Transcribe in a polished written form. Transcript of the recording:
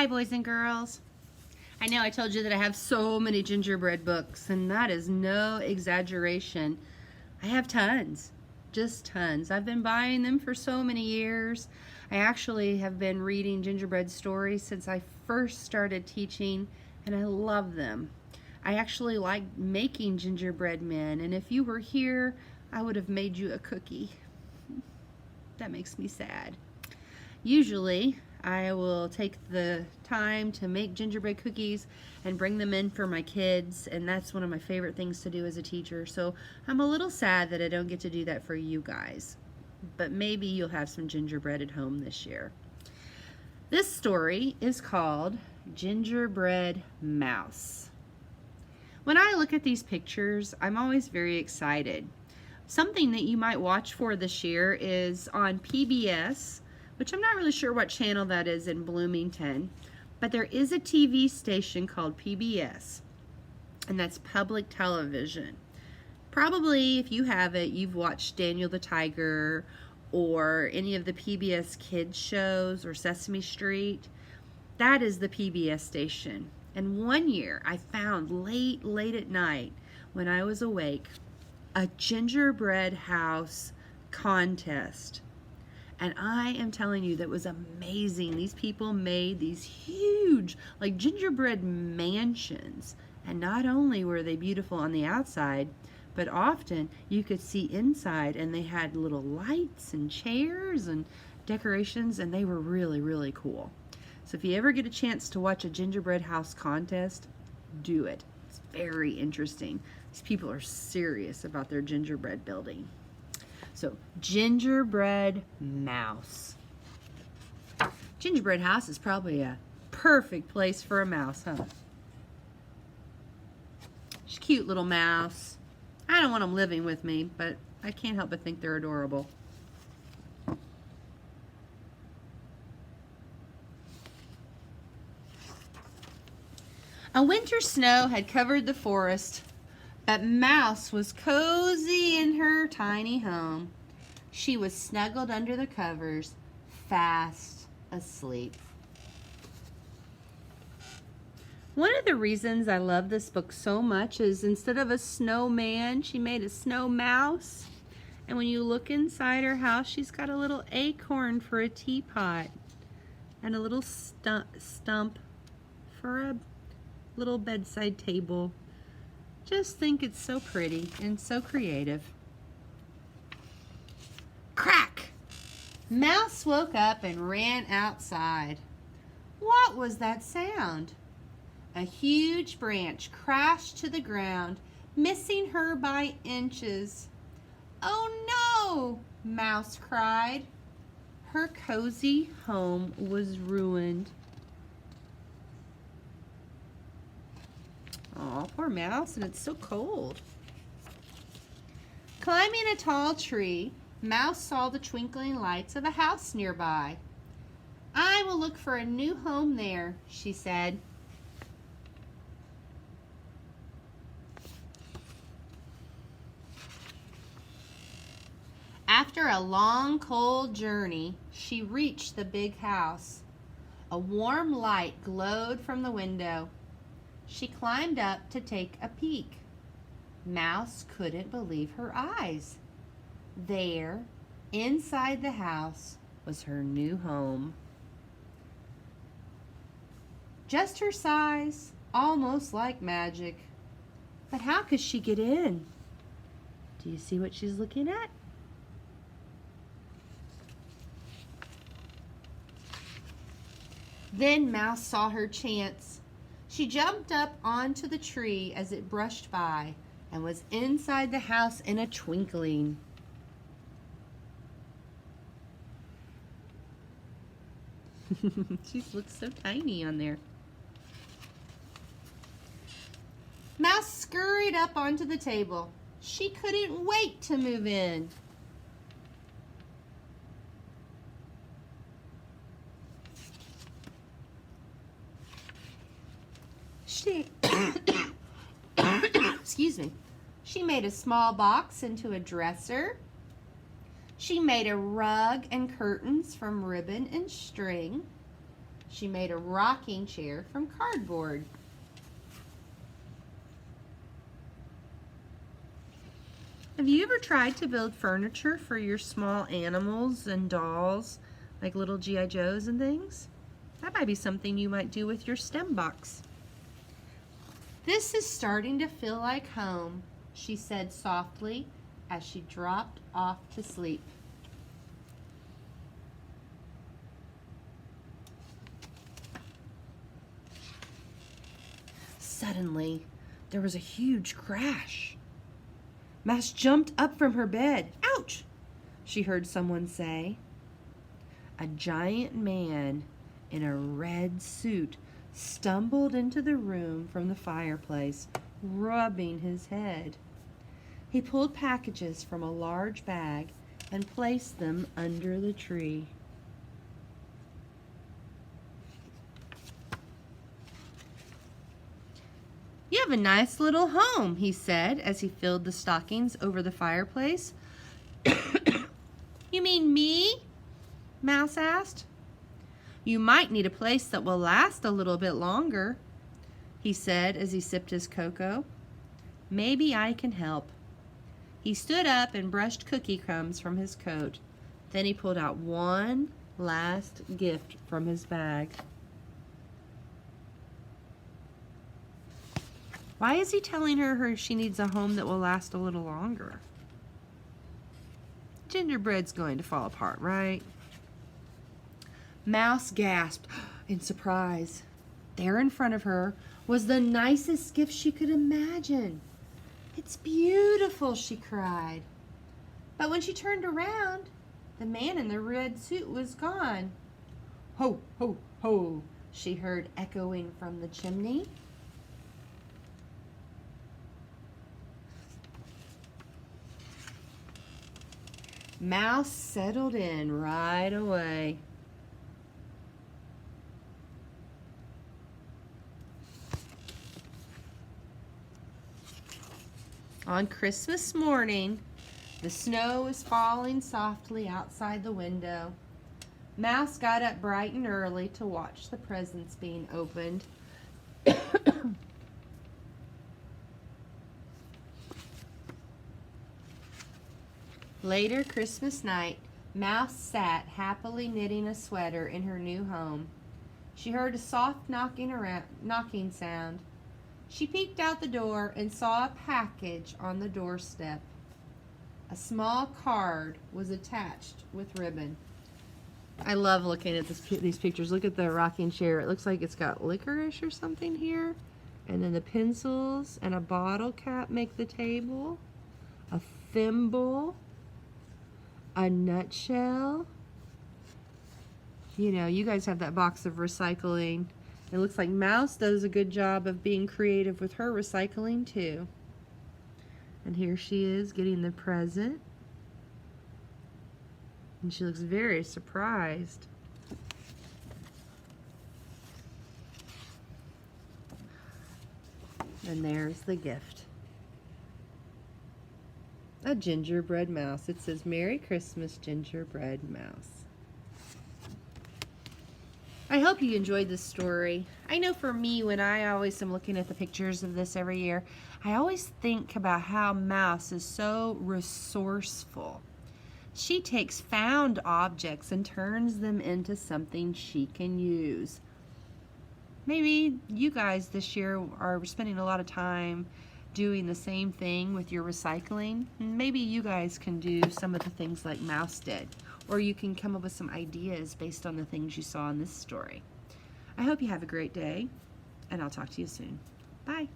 Hi, boys and girls. I know I told you that I have so many gingerbread books, and that is no exaggeration. I have tons, just tons. I've been buying them for so many years. I actually have been reading gingerbread stories since I first started teaching, and I love them. I actually like making gingerbread men, and if you were here, I would have made you a cookie. That makes me sad. Usually, I will take the time to make gingerbread cookies and bring them in for my kids, and that's one of my favorite things to do as a teacher. So I'm a little sad that I don't get to do that for you guys, but maybe you'll have some gingerbread at home this year. This story is called Gingerbread Mouse. When I look at these pictures, I'm always very excited. Something that you might watch for this year is on PBS, which I'm not really sure what channel that is in Bloomington, but there is a TV station called PBS, and that's public television. Probably, if you have it, you've watched Daniel the Tiger or any of the PBS kids shows or Sesame Street. That is the PBS station. And one year I found late at night when I was awake a gingerbread house contest. And I am telling you, that was amazing. These people made these huge, like gingerbread mansions. And not only were they beautiful on the outside, but often you could see inside, and they had little lights and chairs and decorations, and they were really, really cool. So if you ever get a chance to watch a gingerbread house contest, do it. It's very interesting. These people are serious about their gingerbread building. So, Gingerbread Mouse. Gingerbread house is probably a perfect place for a mouse, huh? She's a cute little mouse. I don't want them living with me, but I can't help but think they're adorable. A winter snow had covered the forest, but Mouse was cozy in her tiny home. She was snuggled under the covers, fast asleep. One of the reasons I love this book so much is instead of a snowman, she made a snow mouse. And when you look inside her house, she's got a little acorn for a teapot and a little stump for a little bedside table. Just think it's so pretty and so creative. Crack! Mouse woke up and ran outside. What was that sound? A huge branch crashed to the ground, missing her by inches. Oh no! Mouse cried. Her cozy home was ruined. Aw, poor Mouse, and it's so cold. Climbing a tall tree, Mouse saw the twinkling lights of a house nearby. I will look for a new home there, she said. After a long, cold journey, she reached the big house. A warm light glowed from the window. She climbed up to take a peek. Mouse couldn't believe her eyes. There, inside the house, was her new home. Just her size, almost like magic. But how could she get in? Do you see what she's looking at? Then Mouse saw her chance. She jumped up onto the tree as it brushed by and was inside the house in a twinkling. She looks so tiny on there. Mouse scurried up onto the table. She couldn't wait to move in. Excuse me. She made a small box into a dresser. She made a rug and curtains from ribbon and string. She made a rocking chair from cardboard. Have you ever tried to build furniture for your small animals and dolls, like little G.I. Joes and things? That might be something you might do with your stem box. This is starting to feel like home, she said softly as she dropped off to sleep. Suddenly, there was a huge crash. Mouse jumped up from her bed. "Ouch!" she heard someone say. A giant man in a red suit stumbled into the room from the fireplace, rubbing his head. He pulled packages from a large bag and placed them under the tree. "You have a nice little home," he said as he filled the stockings over the fireplace. "You mean me?" Mouse asked. "You might need a place that will last a little bit longer," he said as he sipped his cocoa. "Maybe I can help." He stood up and brushed cookie crumbs from his coat. Then he pulled out one last gift from his bag. Why is he telling her she needs a home that will last a little longer? Gingerbread's going to fall apart, right? Mouse gasped in surprise. There in front of her was the nicest gift she could imagine. "It's beautiful," she cried. But when she turned around, the man in the red suit was gone. "Ho, ho, ho," she heard echoing from the chimney. Mouse settled in right away. On Christmas morning, the snow was falling softly outside the window. Mouse got up bright and early to watch the presents being opened. Later Christmas night, Mouse sat happily knitting a sweater in her new home. She heard a soft knocking sound. She peeked out the door and saw a package on the doorstep. A small card was attached with ribbon. I love looking at these pictures. Look at the rocking chair. It looks like it's got licorice or something here. And then the pencils and a bottle cap make the table. A thimble. A nutshell. You know, you guys have that box of recycling. It looks like Mouse does a good job of being creative with her recycling too. And here she is getting the present. And she looks very surprised. And there's the gift. A gingerbread mouse. It says, "Merry Christmas, Gingerbread Mouse." I hope you enjoyed this story. I know for me, when I always am looking at the pictures of this every year, I always think about how Mouse is so resourceful. She takes found objects and turns them into something she can use. Maybe you guys this year are spending a lot of time doing the same thing with your recycling. Maybe you guys can do some of the things like Mouse did, or you can come up with some ideas based on the things you saw in this story. I hope you have a great day, and I'll talk to you soon. Bye.